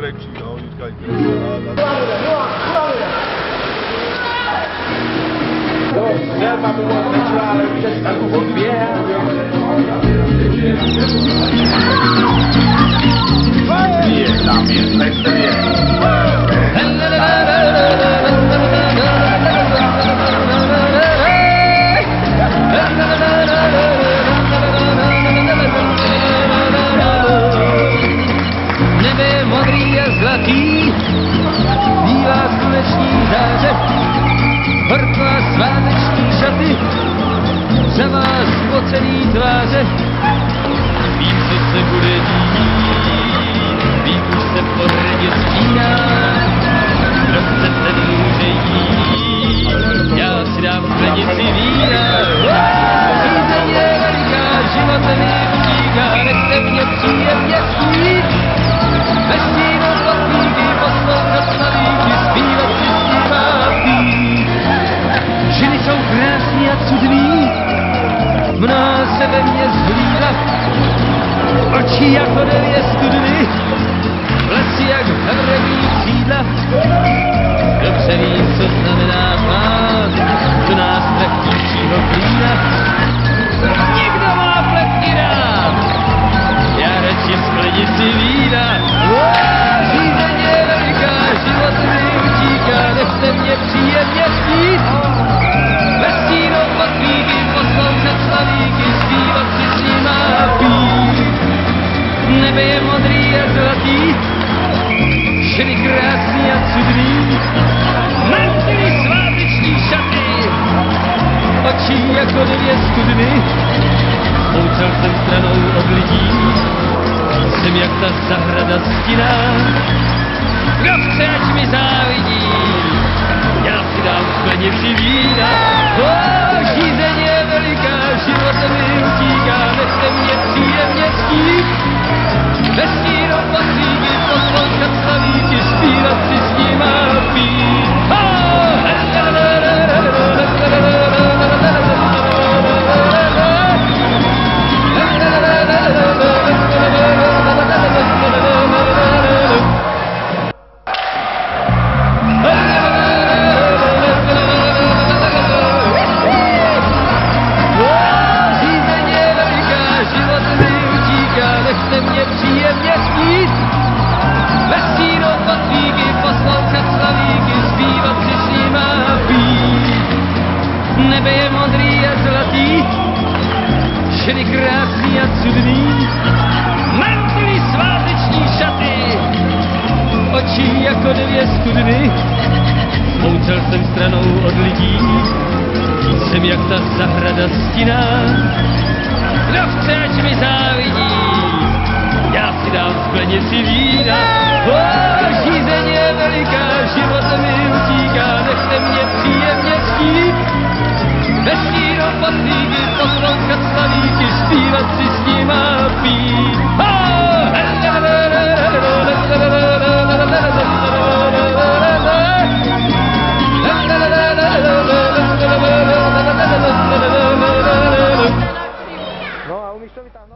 krekčí, no, říkají tam je, Lester je. Nebe modrý a zlatý, bílá sluneční záře, horká sváteční šaty, za vás spocený tváře. Vím, co se bude dít, vím, už se pořadě stíná, kdo chce, ten může jít, já si dám sklenici vína. Řízeně veliká, životem je utíká, nechte mě příjemně spít, ve stínu zlatníky poslouchat slavíky, zpívat si s nima pít. Ženy jsou krásný a cudný, mnoha se ve mně zhlídla, oči jako devě studny, vlasy jak havrený křídla. Dobře vím, co znamená pát, u nás plechtíčího klína. Někdo má plechty rád, já radši sklenici vína. Řízeně veliká, život mi utíká, nechte mě příjemně spít. Ve stínu patlíky poslouchat slavíky, zpívat si s nima pít. Nebe je modrý a zlatý, ženy krásný a cudný, mantinely sváteční šaty, oči jako devě studny. Poučel jsem stranou od lidí, jsem jak ta zahrada stinná. Kdo chce, ať mi závidí, já si dám sklenici vína. Žízeň je veliká, život mi utíká, nechte mě příjemně spít. Ve stínu patlíky poslouchat slavíky, zpívat si s nima pít. Nechte mě příjemně spít, ve stínu patlíky poslouchat slavíky, zpívat si s nima pít. Nebe je modrý a zlatý, ženy krásný a cudný, mantinely sváteční šaty, oči jako devě studny. Poučel jsem stranou od lidí, jsem jak ta zahrada stinná. Kdo chce, ať mi závidí, já si dám sklenici vína. Žízeň je veliká, život mi utíká, nechte mě příjemně spít. Ve stínu patlíky poslouchat slavíky, zpívat si s nima pít. No a umíš to vytáhnout?